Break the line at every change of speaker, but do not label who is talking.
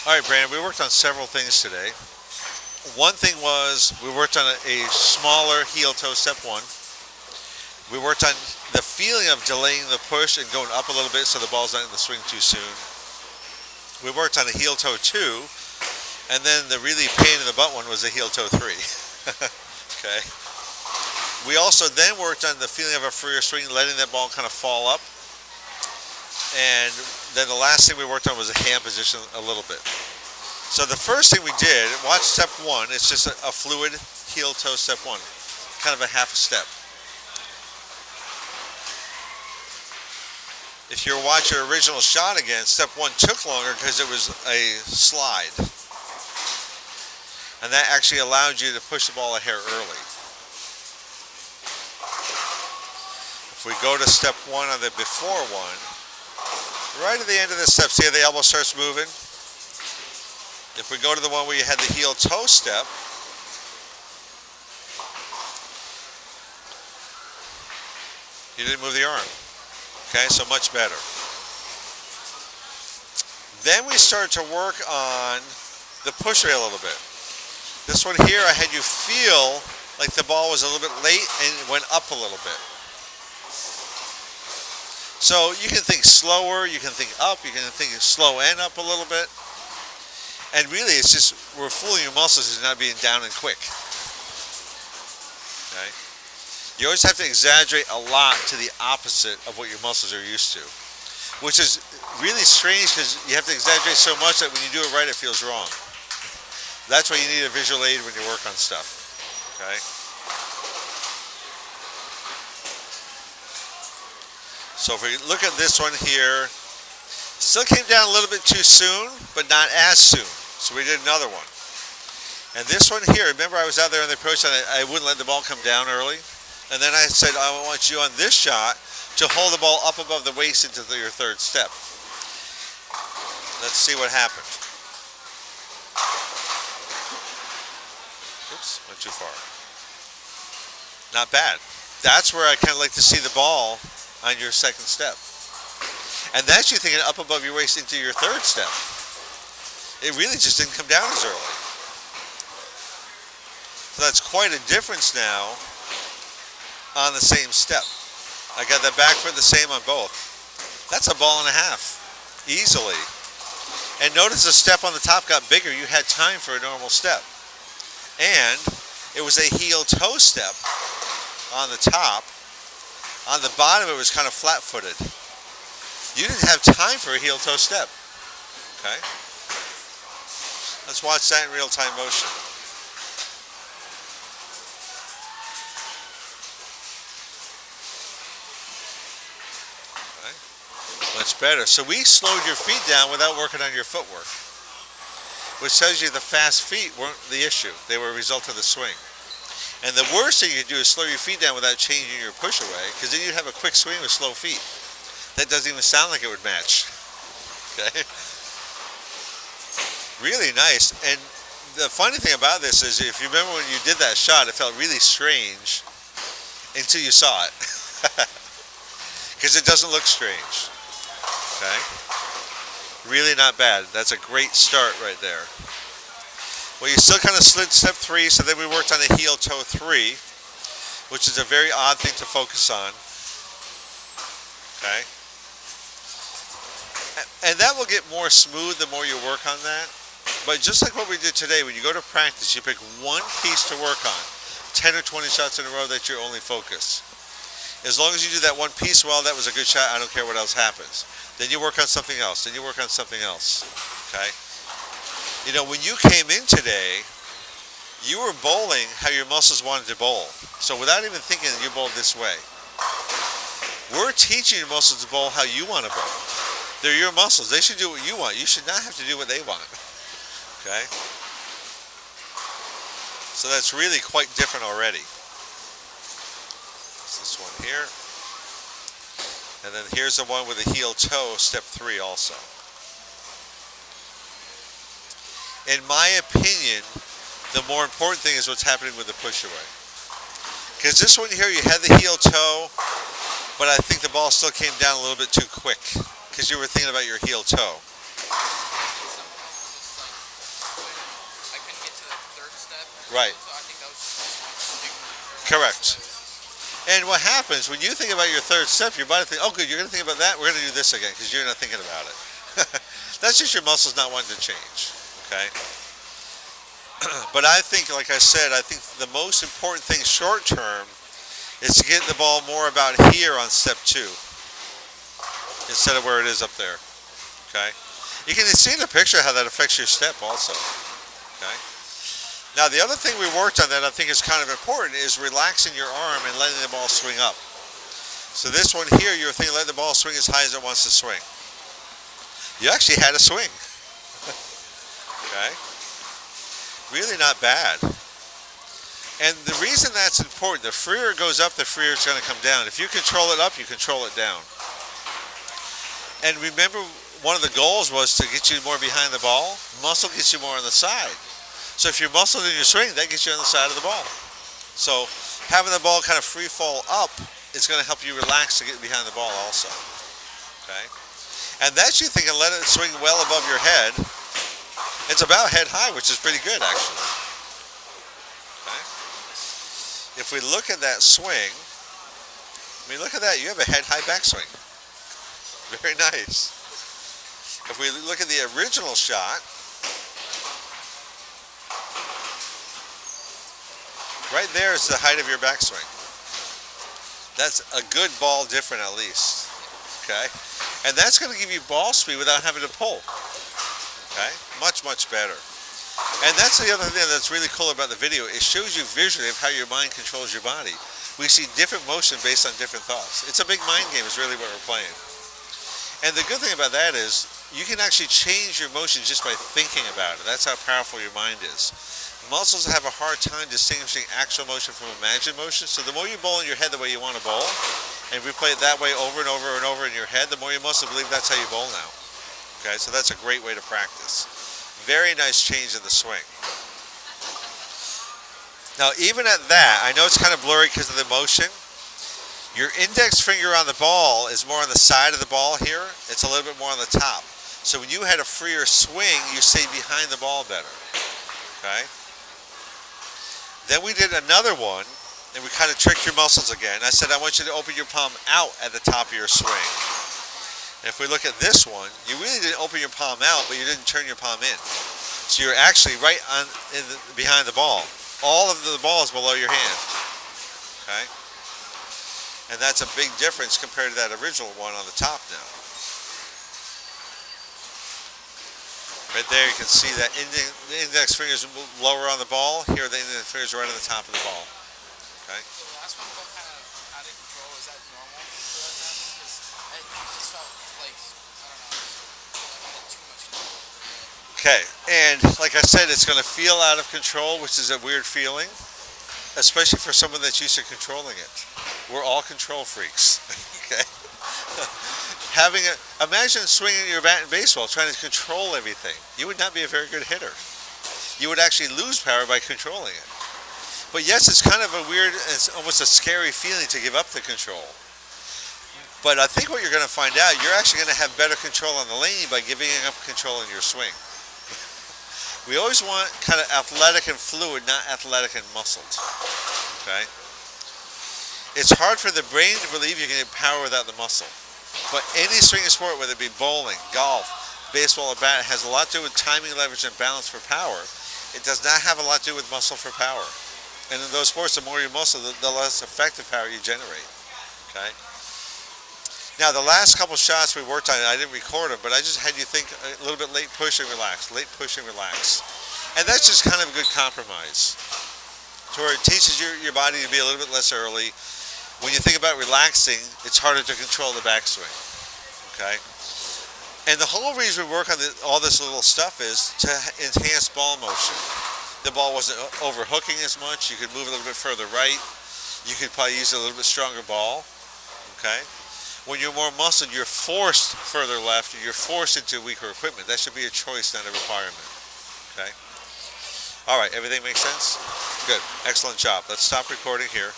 All right, Brandon, we worked on several things today. One thing was we worked on a smaller heel toe step one. We worked on the feeling of delaying the push and going up a little bit so the ball's not in the swing too soon. We worked on a heel toe two, and then the really pain in the butt one was a heel toe three. Okay. We also then worked on the feeling of a freer swing, letting that ball kind of fall up. And then the last thing we worked on was a hand position a little bit. So the first thing we did, watch step one. It's just a fluid heel toe step one, kind of a half a step. If you watch your original shot again, step one took longer because it was a slide. And that actually allowed you to push the ball a hair early. If we go to step one on the before one, right at the end of the step, see how the elbow starts moving? If we go to the one where you had the heel toe step, you didn't move the arm. Okay, so much better. Then we start to work on the push rate a little bit. This one here, I had you feel like the ball was a little bit late and it went up a little bit. So you can think slower, you can think up, you can think slow and up a little bit. And really, it's just we're fooling your muscles into not being down and quick. Okay? You always have to exaggerate a lot to the opposite of what your muscles are used to, which is really strange because you have to exaggerate so much that when you do it right, it feels wrong. That's why you need a visual aid when you work on stuff. Okay? So if we look at this one here, still came down a little bit too soon, but not as soon. So we did another one. And this one here, remember I was out there on the approach and I wouldn't let the ball come down early? And then I said, I want you on this shot to hold the ball up above the waist into your third step. Let's see what happened. Oops, went too far. Not bad. That's where I kind of like to see the ball on your second step. And that's you thinking up above your waist into your third step. It really just didn't come down as early. So that's quite a difference now on the same step. I got that back foot the same on both. That's a ball and a half, easily. And notice the step on the top got bigger. You had time for a normal step. And it was a heel toe step on the top. On the bottom it was kind of flat-footed. You didn't have time for a heel toe step. Okay? Let's watch that in real-time motion. Okay. Much better. So we slowed your feet down without working on your footwork, which tells you the fast feet weren't the issue. They were a result of the swing. And the worst thing you can do is slow your feet down without changing your push away, because then you'd have a quick swing with slow feet. That doesn't even sound like it would match. Okay? Really nice. And the funny thing about this is, if you remember when you did that shot, it felt really strange until you saw it. Because it doesn't look strange. Okay? Really not bad. That's a great start right there. Well, you still kind of slid step three, so then we worked on a heel toe three, which is a very odd thing to focus on. Okay? And that will get more smooth the more you work on that. But just like what we did today, when you go to practice, you pick one piece to work on. 10 or 20 shots in a row, that's your only focus. As long as you do that one piece well, that was a good shot, I don't care what else happens. Then you work on something else. Then you work on something else. Okay? You know, when you came in today, you were bowling how your muscles wanted to bowl. So without even thinking that you bowled this way. We're teaching your muscles to bowl how you want to bowl. They're your muscles. They should do what you want. You should not have to do what they want. Okay? So that's really quite different already. It's this one here. And then here's the one with the heel toe, step three also. In my opinion, the more important thing is what's happening with the push away. Because this one here, you had the heel toe, but I think the ball still came down a little bit too quick because you were thinking about your heel toe. Right.
So I think that was just big
Correct. And what happens when you think about your third step, your body thinks, oh, good, you're going to think about that. We're going to do this again because you're not thinking about it. That's just your muscles not wanting to change. Okay. But I think, like I said, I think the most important thing short term is to get the ball more about here on step 2 instead of where it is up there. Okay. You can see in the picture how that affects your step also. Okay. Now the other thing we worked on that I think is kind of important is relaxing your arm and letting the ball swing up. So this one here, you're thinking let the ball swing as high as it wants to swing. You actually had a swing. Okay. Really not bad. And the reason that's important, the freer it goes up, the freer it's going to come down. If you control it up, you control it down. And remember, one of the goals was to get you more behind the ball. Muscle gets you more on the side. So if you're muscled in your swing, that gets you on the side of the ball. So having the ball kind of free fall up is going to help you relax to get behind the ball also. Okay? And that's you thinking let it swing well above your head. It's about head high, which is pretty good actually. Okay? If we look at that swing, I mean look at that, you have a head high backswing. Very nice. If we look at the original shot, right there is the height of your backswing. That's a good ball different at least. Okay? And that's going to give you ball speed without having to pull. Okay? Much, much better. And that's the other thing that's really cool about the video. It shows you visually of how your mind controls your body. We see different motion based on different thoughts. It's a big mind game is really what we're playing. And the good thing about that is you can actually change your motion just by thinking about it. That's how powerful your mind is. Muscles have a hard time distinguishing actual motion from imagined motion. So the more you bowl in your head the way you want to bowl, and replay it that way over and over and over in your head, the more your muscles believe that's how you bowl now. Okay, so that's a great way to practice. Very nice change in the swing. Now even at that, I know it's kind of blurry because of the motion. Your index finger on the ball is more on the side of the ball here. It's a little bit more on the top. So when you had a freer swing, you stay behind the ball better. Okay? Then we did another one, and we kind of tricked your muscles again. I said, I want you to open your palm out at the top of your swing. And if we look at this one, you really didn't open your palm out, but you didn't turn your palm in. So you're actually right on behind the ball. All of the ball is below your hand. Okay? And that's a big difference compared to that original one on the top now. Right there you can see that the index finger is lower on the ball. Here the index finger is right on the top of the ball. Okay?
So the last one felt kind of out of control. Is that normal for that to happen? Because it just felt like, I don't know, I had too much control.
Okay, and like I said, it's going to feel out of control, which is a weird feeling, especially for someone that's used to controlling it. We're all control freaks. Okay? Imagine swinging your bat in baseball, trying to control everything. You would not be a very good hitter. You would actually lose power by controlling it. But yes, it's kind of a weird, it's almost a scary feeling to give up the control. But I think what you're going to find out, you're actually going to have better control on the lane by giving up control in your swing. We always want kind of athletic and fluid, not athletic and muscled. Okay? It's hard for the brain to believe you can get power without the muscle. But any swinging sport, whether it be bowling, golf, baseball, or bat, has a lot to do with timing, leverage, and balance for power. It does not have a lot to do with muscle for power. And in those sports, the more you muscle, the less effective power you generate. Okay? Now, the last couple shots we worked on, I didn't record them, but I just had you think a little bit late push and relax, late push and relax. And that's just kind of a good compromise. To where it teaches your body to be a little bit less early. When you think about relaxing, it's harder to control the backswing. Okay? And the whole reason we work on all this little stuff is to enhance ball motion. The ball wasn't overhooking as much. You could move a little bit further right. You could probably use a little bit stronger ball. Okay? When you're more muscled, you're forced further left. You're forced into weaker equipment. That should be a choice, not a requirement. Okay? All right, everything makes sense? Good. Excellent job. Let's stop recording here.